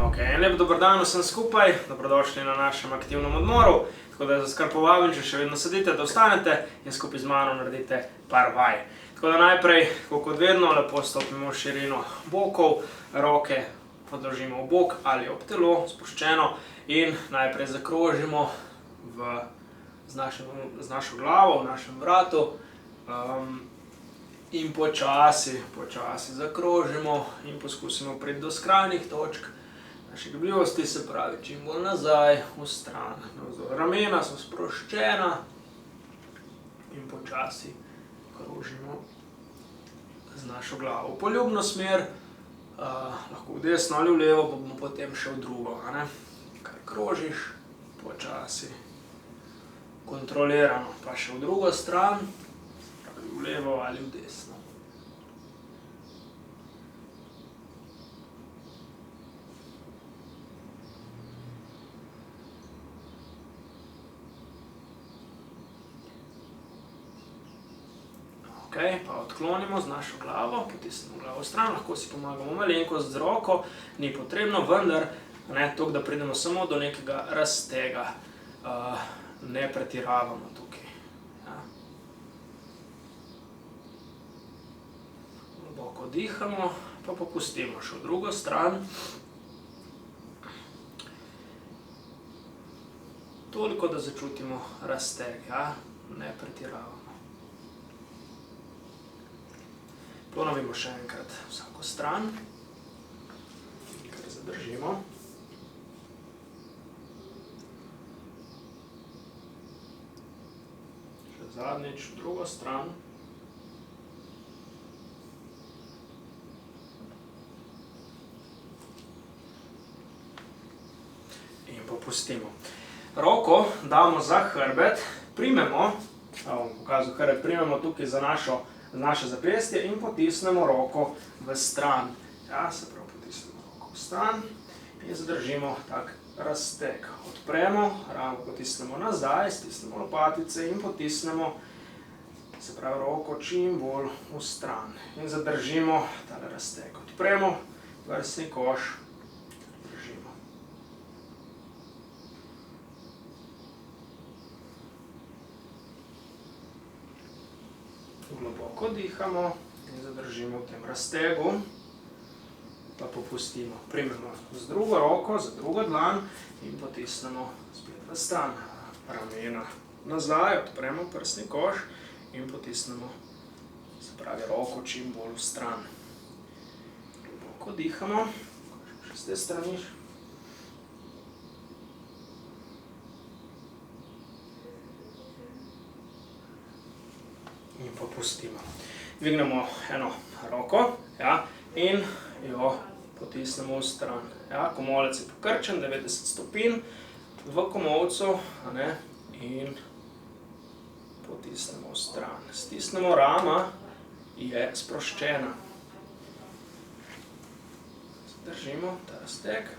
Ok, en lep dober dan vsem skupaj, dobrodošli na našem aktivnem odmoru. Tako da vas kar povabim, če še vedno sedite, da ostanete in skupaj z mano naredite par vaj. Tako da najprej, kot vedno, lepo stopimo v širino bokov, roke podložimo v bok ali ob telo, spuščeno, in najprej zakrožimo z našo glavo, v našem vratu. In počasi zakrožimo in poskusimo priti do skrajnih točk naše gibljivosti, se pravi čim bolj nazaj, v stran, navzdol. Ramena so sproščena in počasi krožimo z našo glavo v poljubno smer, lahko v desno ali v levo, pa bomo potem še v drugo. Kar krožiš, počasi, kontrolirano, pa še v drugo stran, v levo ali v desno. Ok, pa odklonimo z našo glavo, potisnemo glavo v stran, lahko si pomagamo malenkost z roko, ni potrebno, vendar toliko, da pridemo samo do nekega raztega, ne pretiravamo tukaj. Globoko dihamo, pa popustimo še v drugo stran. Toliko, da začutimo razteg, ne pretiravamo. Ponovimo še enkrat vsako stran, kar zadržimo. Še zadnjič v drugo stran. In popustimo. Roko damo za hrbet, primemo, bom pokazal hrbet, primemo tukaj za naše zapestje in potisnemo roko v stran. Se pravi, potisnemo roko v stran in zadržimo tak razteg. Odpremo, ramo potisnemo nazaj, stisnemo lopatice in potisnemo, se pravi, roko čim bolj v stran. In zadržimo tale razteg. Odpremo prsni koš. Globoko dihamo in zadržimo v tem raztegu, pa popustimo. Primemo z drugo roko, za drugo dlan in potisnemo spet v stran. Ramena nazaj, odpremo prsni koš in potisnemo, se pravi, roko čim bolj v stran. Globoko dihamo, še z te strani. In popustimo. Dvignemo eno roko in jo potisnemo v stran. Komolec je pokrčen, 90 stopinj v komolcu, in potisnemo v stran. Stisnemo, rama je sproščena. Zadržimo ta razteg.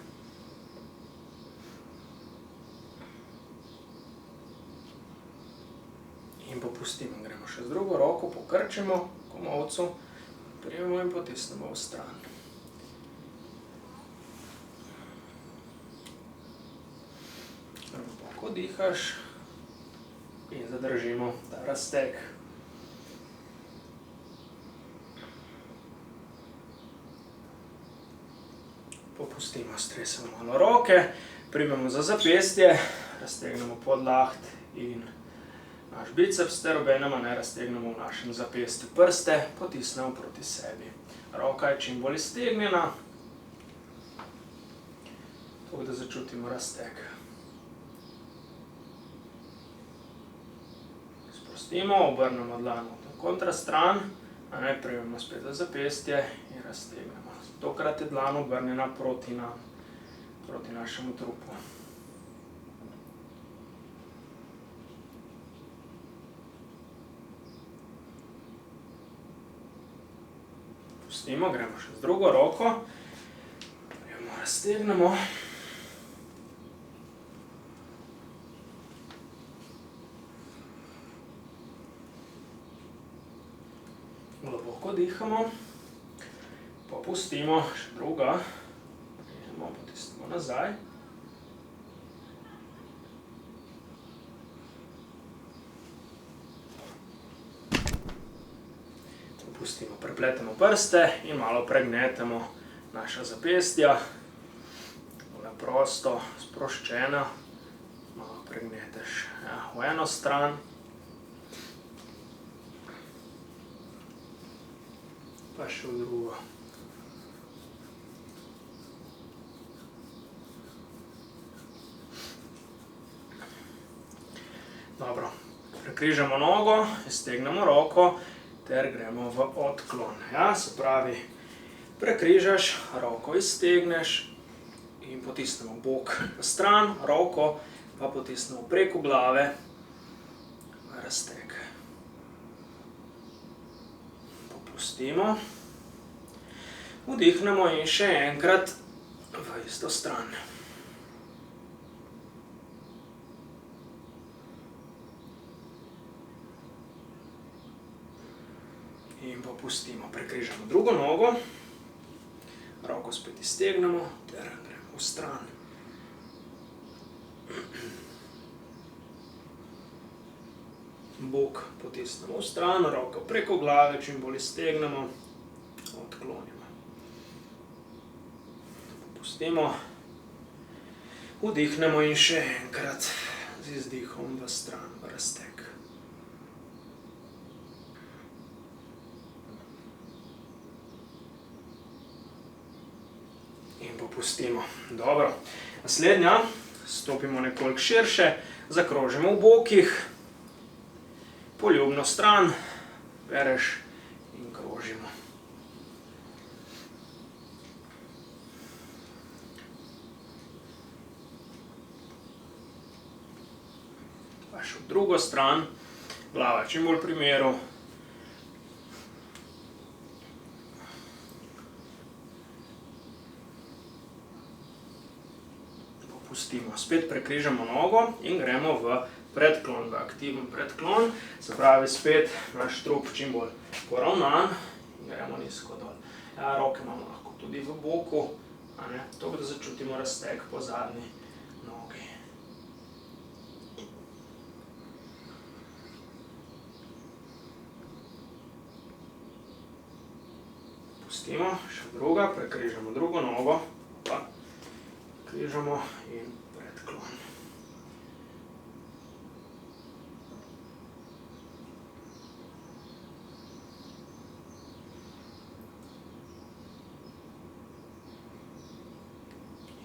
In popustimo. Gremo še z drugo roko, pokrčimo komolcu, primemo in potisnemo v stran. Globoko dihaš in zadržimo ta razteg. Popustimo, stresemo malo roke, primemo za zapestje, raztegnemo podlaht in naš biceps ter obenem raztegnemo v našem zapestju prste, potisnemo proti sebi. Roka je čim bolj iztegnjena, tako da začutimo razteg. Sprostimo, obrnemo dlan v kontrastran, primemo spet za zapestje in raztegnemo. Tokrat je dlan obrnjena proti našemu trupu. Pustimo, gremo še z drugo roko, raztegnemo. Globoko dihamo, popustimo, še druga, potisnemo nazaj. Pustimo, prepletemo prste in malo pregnetemo naša zapestja. Prosto, sproščeno. Malo pregneteš v eno stran. Pa še v drugo. Dobro, prekrižamo nogo, iztegnemo roko ter gremo v odklon. Ja, se pravi, prekrižaš, roko iztegneš in potisnemo bok v stran, roko pa potisnemo preko glave v razteg. Popustimo, vdihnemo in še enkrat v isto stran. In popustimo, prekrižamo drugo nogo, roko spet iztegnemo ter gremo v stran. Bok potisnemo v stran, roko preko glave, čim bolj iztegnemo, odklonimo. Popustimo, vdihnemo in še enkrat z izdihom v stran, v razteg. In popustimo. Dobro. Naslednja, stopimo nekoliko širše, zakrožimo v bokih, poljubno stran, pereš in krožimo. Pa še v drugo stran, glava čim bolj pri miru. Pustimo, spet prekrižamo nogo in gremo v predklon, v aktiven predklon, se pravi spet naš trup čim bolj poravnan in gremo nizko dol. Ja, roke imamo lahko tudi v boku, to da začutimo razteg po zadnji nogi. Pustimo, še druga, prekrižamo drugo nogo, pa križamo in predklon.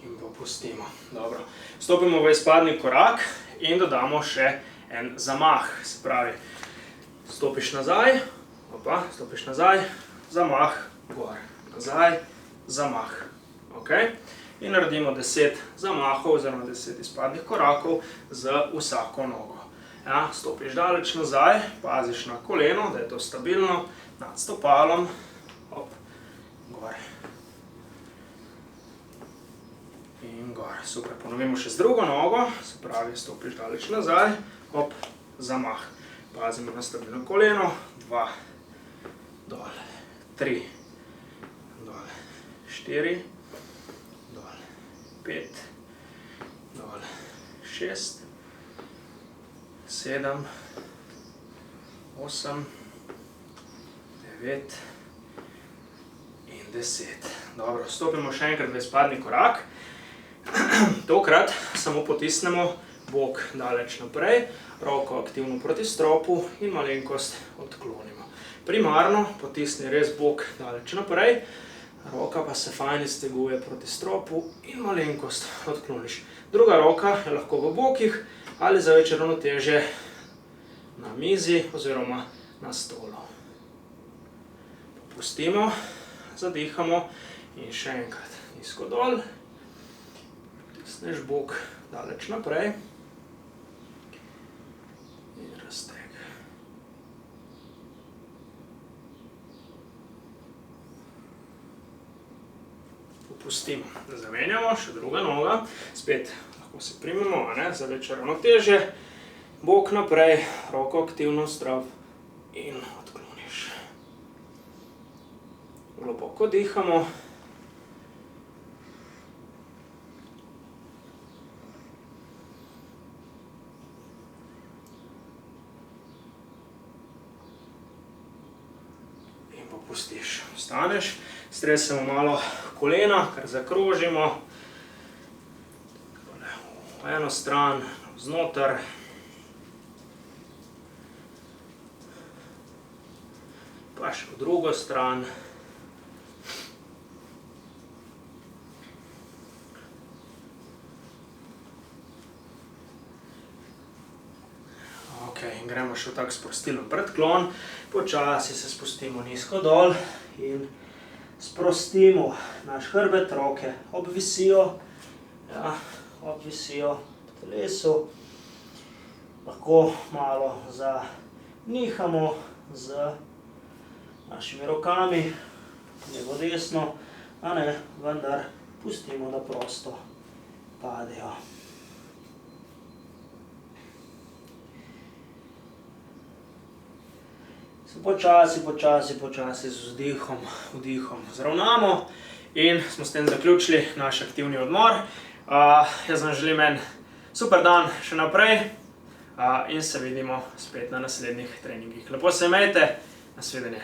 In popustimo. Dobro. Stopimo v izpadni korak in dodamo še en zamah. Se pravi, stopiš nazaj, stopiš nazaj, zamah, gor, nazaj, zamah. In naredimo 10 zamahov oziroma 10 izpadnih korakov z vsako nogo. Ja, stopiš daleč nazaj, paziš na koleno, da je to stabilno, nad stopalom, hop, gor. In gor. Super, ponovimo še z drugo nogo, se pravi, stopiš daleč nazaj, hop, zamah. Pazimo na stabilno koleno, 2, dol, 3, dol, 4, 5, dol, 6, 7, 8, 9 in 10. Dobro, stopimo še enkrat v izpadni korak. Tokrat samo potisnemo bok daleč naprej, roko aktivno proti stropu in malenkost odklonimo. Primarno potisni res bok daleč naprej, roka pa se fajn izteguje proti stropu in malenkost odkloniš. Druga roka je lahko v bokih ali za večje ravnotežje na mizi oziroma na stolu. Popustimo, zadihamo in še enkrat nizko dol. Potisneš bok daleč naprej in razteg. Pustimo, da zamenjamo, še druga noga, spet lahko se primemo, za večje ravnotežje, bok naprej, roko aktivno strop in odkloniš. Globoko dihamo pustiš. Vstaneš, stresemo malo kolena, kar zakrožimo. V eno stran, vznoter. Pa še v drugo stran. In gremo še v tak sprostilen predklon. Počasi se spustimo nizko dol in sprostimo naš hrbet, roke obvisijo, obvisijo v telesu. Lahko malo zanihamo z našimi rokami, levo desno, vendar pustimo, da prosto padejo. Počasi z vdihom zravnamo in smo s tem zaključili naš aktivni odmor. Jaz vam želim en super dan še naprej in se vidimo spet na naslednjih treningih. Lepo se imejte, nasvidenje.